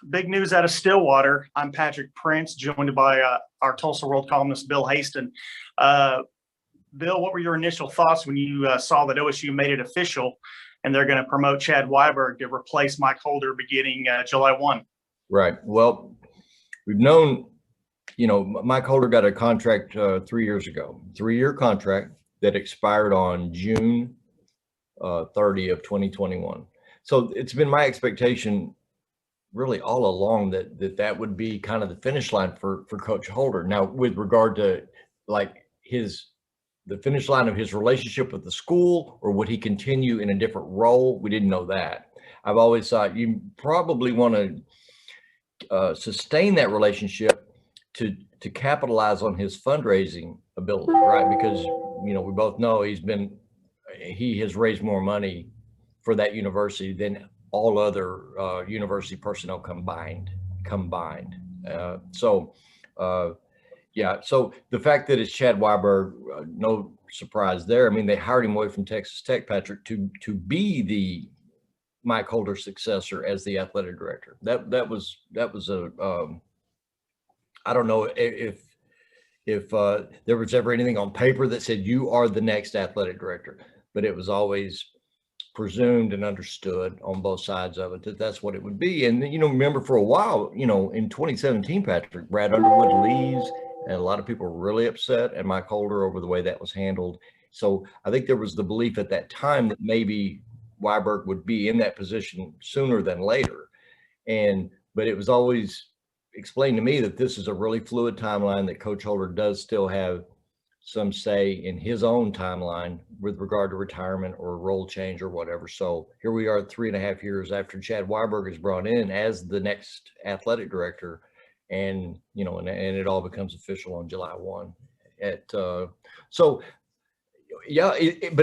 Big news out of Stillwater. I'm Patrick Prince, joined by our Tulsa World columnist, Bill Haisten. Bill, what were your initial thoughts when you saw that OSU made it official and they're going to promote Chad Weiberg to replace Mike Holder beginning July 1? Right. Well, we've known, Mike Holder got a contract 3 years ago, 3-year contract that expired on June 30 of 2021. So it's been my expectation really all along that would be kind of the finish line for Coach Holder. Now, with regard to the finish line of his relationship with the school, or would he continue in a different role? We didn't know that. I've always thought you probably want to sustain that relationship to capitalize on his fundraising ability, right? Because, we both know he has raised more money for that university than all other university personnel combined. So the fact that it's Chad Weiberg, no surprise there. I mean, they hired him away from Texas Tech, Patrick, to be the Mike Holder successor as the athletic director. That was a I don't know if there was ever anything on paper that said you are the next athletic director, but it was always presumed and understood on both sides of it that that's what it would be. And remember, for a while, in 2017, Patrick, Brad Underwood leaves, and a lot of people were really upset at Mike Holder over the way that was handled. So I think there was the belief at that time that maybe Weiberg would be in that position sooner than later. But it was always explained to me that this is a really fluid timeline, that Coach Holder does still have some say in his own timeline with regard to retirement or role change or whatever. So here we are 3.5 years after Chad Weiberg is brought in as the next athletic director, and it all becomes official on July 1. But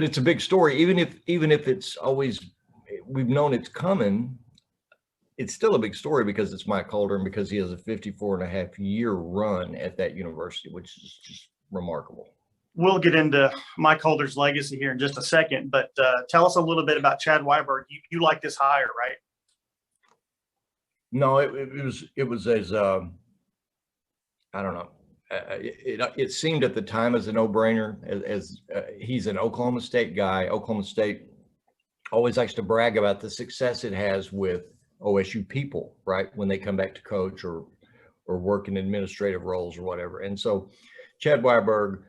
it's a big story. Even if it's always, we've known it's coming, it's still a big story because it's Mike Holder and because he has a 54.5-year run at that university, which is just remarkable. We'll get into Mike Holder's legacy here in just a second, but tell us a little bit about Chad Weiberg. You like this hire, right? No, it was as I don't know. It seemed at the time as a no-brainer. As he's an Oklahoma State guy. Oklahoma State always likes to brag about the success it has with OSU people, right, when they come back to coach or work in administrative roles or whatever. And so Chad Weiberg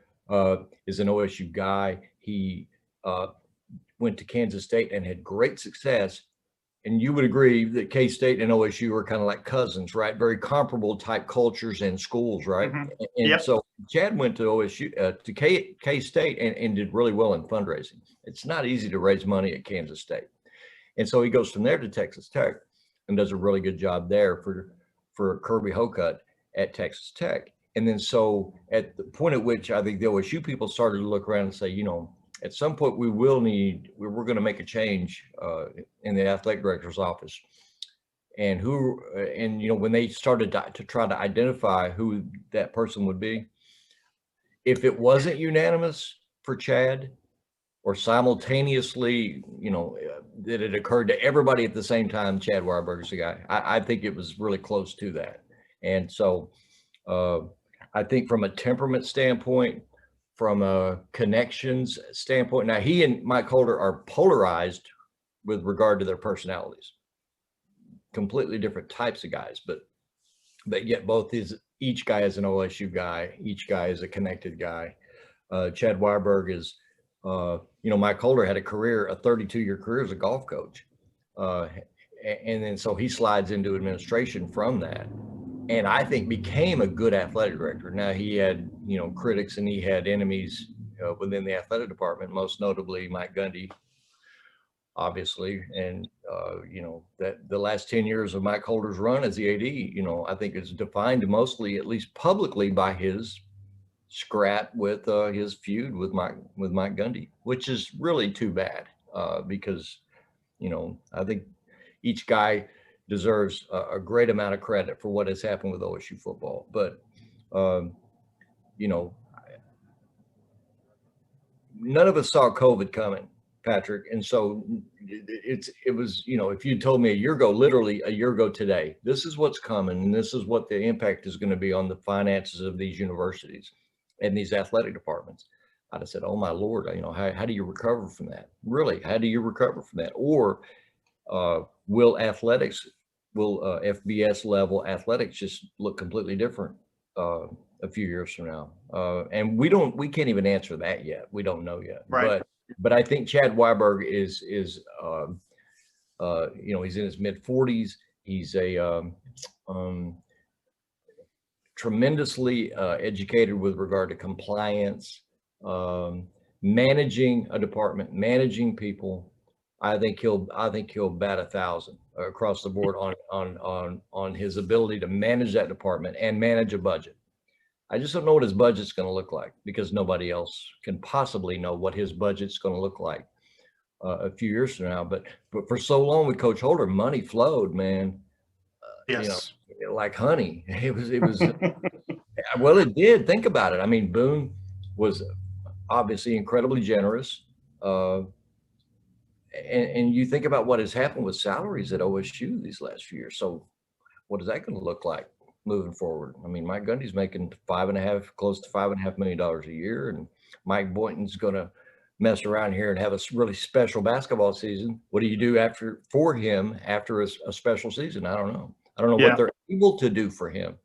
is an OSU guy. He went to Kansas State and had great success. And you would agree that K-State and OSU are kind of like cousins, right? Very comparable type cultures and schools, right? Mm-hmm. And yep. So Chad went to OSU, to K-State and did really well in fundraising. It's not easy to raise money at Kansas State. And so he goes from there to Texas Tech and does a really good job there for Kirby Hocutt at Texas Tech. And then so at the point at which I think the OSU people started to look around and say, at some point we're going to make a change in the athletic director's office. And when they started to try to identify who that person would be, if it wasn't unanimous for Chad, or simultaneously, that it occurred to everybody at the same time, Chad Weiberg is the guy. I think it was really close to that. And so I think from a temperament standpoint, from a connections standpoint, now he and Mike Holder are polarized with regard to their personalities. Completely different types of guys, but yet each guy is an OSU guy. Each guy is a connected guy. Chad Weiberg is, Mike Holder had a 32-year career as a golf coach. And then so he slides into administration from that. And I think became a good athletic director. Now he had, critics and he had enemies within the athletic department, most notably Mike Gundy, obviously. And, that the last 10 years of Mike Holder's run as the AD, I think is defined mostly, at least publicly, by his scrap with his feud with Mike Gundy, which is really too bad because, I think each guy deserves a great amount of credit for what has happened with OSU football. But, none of us saw COVID coming, Patrick. And so it was, you know, if you told me a year ago, literally a year ago today, this is what's coming and this is what the impact is going to be on the finances of these universities and these athletic departments, I'd have said, oh my Lord, you know, how do you recover from that? Really, how do you recover from that? Or will FBS level athletics just look completely different a few years from now? And we can't even answer that yet. We don't know yet. Right. But I think Chad Weiberg is you know, he's in his mid 40s. He's a tremendously educated with regard to compliance, managing a department, managing people. I think he'll bat 1,000 across the board on his ability to manage that department and manage a budget. I just don't know what his budget's going to look like because nobody else can possibly know what his budget's going to look like a few years from now. But for so long with Coach Holder, money flowed, man. Yes. You know, like honey. It was well, it did. Think about it. I mean, Boone was obviously incredibly generous. And you think about what has happened with salaries at OSU these last few years. So what is that going to look like moving forward? I mean, Mike Gundy's making close to $5.5 million a year, and Mike Boynton's going to mess around here and have a really special basketball season. What do you do for him after a special season? I don't know. I don't know what they're able to do for him.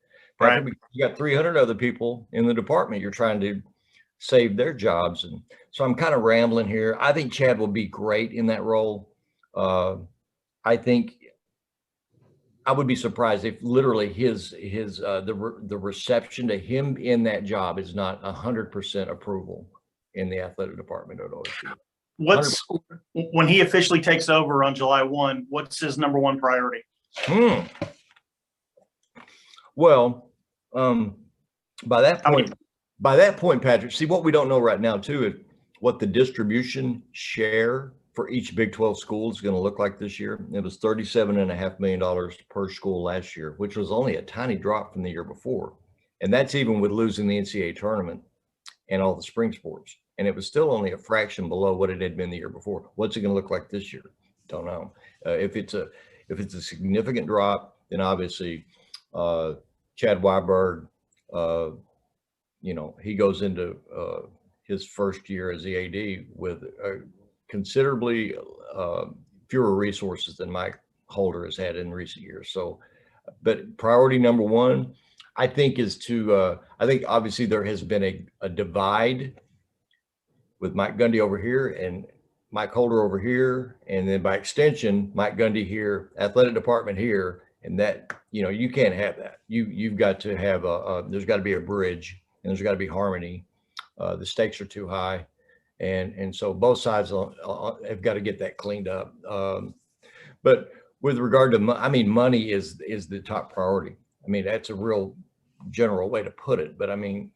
Right. You got 300 other people in the department. You're trying to save their jobs. And so I'm kind of rambling here. I think Chad will be great in that role. I think I would be surprised if literally the reception to him in that job is not 100% approval in the athletic department at OSU. When he officially takes over on July 1, what's his number one priority? Well, by that point, Patrick, see what we don't know right now too is what the distribution share for each Big 12 school is going to look like this year. It was $37.5 million per school last year, which was only a tiny drop from the year before. And that's even with losing the NCAA tournament and all the spring sports. And it was still only a fraction below what it had been the year before. What's it going to look like this year? Don't know. If it's a significant drop, then obviously Chad Weiberg, you know, he goes into his first year as the AD with considerably fewer resources than Mike Holder has had in recent years. So, but priority number one, I think, is to, I think obviously there has been a divide with Mike Gundy over here and Mike Holder over here. And then by extension, Mike Gundy here, athletic department here. And that, you know, you can't have that. You've got to have there's got to be a bridge and there's got to be harmony. The stakes are too high. And so both sides have got to get that cleaned up. But with regard to, money is the top priority. I mean, that's a real general way to put it. But I mean,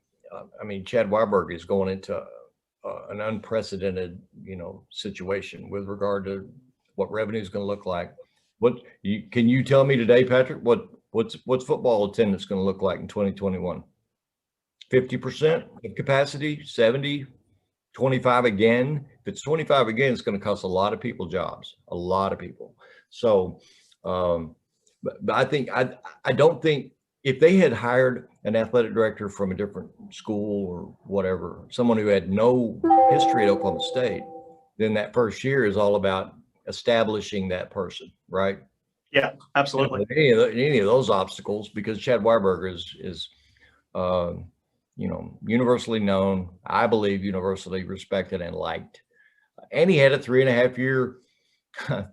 Chad Weiberg is going into an unprecedented, you know, situation with regard to what revenue is going to look like. Can you tell me today, Patrick, what's football attendance going to look like in 2021? 50% of capacity, 70, 25 again. If it's 25 again, it's going to cost a lot of people jobs, a lot of people. So, but I think, I don't think if they had hired an athletic director from a different school or whatever, someone who had no history at Oklahoma State, then that first year is all about establishing that person, right? Yeah, absolutely. Any of those obstacles, because Chad Weiberg is you know, universally known, I believe universally respected and liked. And he had a 3.5 year,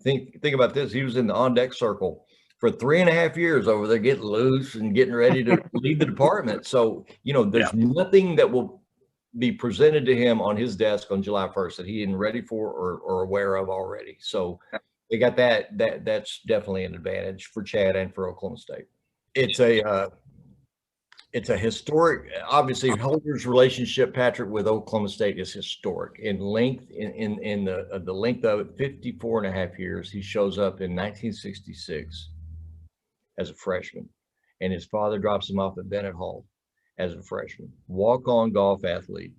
think about this, he was in the on deck circle for 3.5 years over there getting loose and getting ready to leave the department. So, you know, there's nothing that will be presented to him on his desk on July 1st that he isn't ready for or aware of already. So they got that's definitely an advantage for Chad and for Oklahoma State. It's a historic, obviously Holder's relationship, Patrick, with Oklahoma State is historic in length, in the length of it, 54.5 years. He shows up in 1966 as a freshman, and his father drops him off at Bennett Hall as a freshman. Walk-on golf athlete,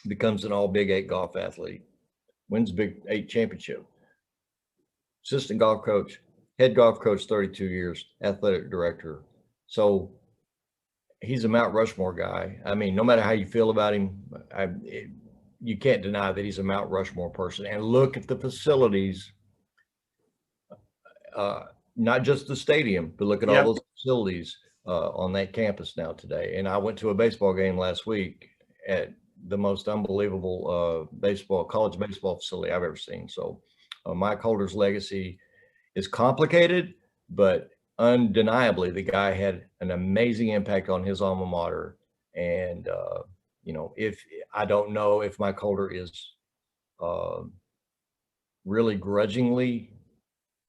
becomes an all Big 8 golf athlete, wins Big 8 championship. Assistant golf coach, head golf coach, 32 years, athletic director. So he's a Mount Rushmore guy. I mean, no matter how you feel about him, you can't deny that he's a Mount Rushmore person. And look at the facilities, not just the stadium, but look at all those facilities on that campus now today. And I went to a baseball game last week at the most unbelievable college baseball facility I've ever seen. So Mike Holder's legacy is complicated, but undeniably the guy had an amazing impact on his alma mater. And if I don't know if Mike Holder is really grudgingly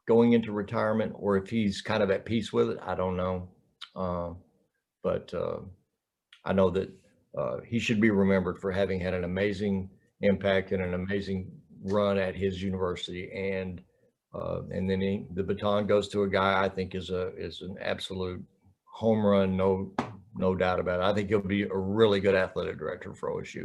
going into retirement or if he's kind of at peace with it, I don't know. But I know that he should be remembered for having had an amazing impact and an amazing run at his university. And then the baton goes to a guy I think is an absolute home run, no doubt about it. I think he'll be a really good athletic director for OSU.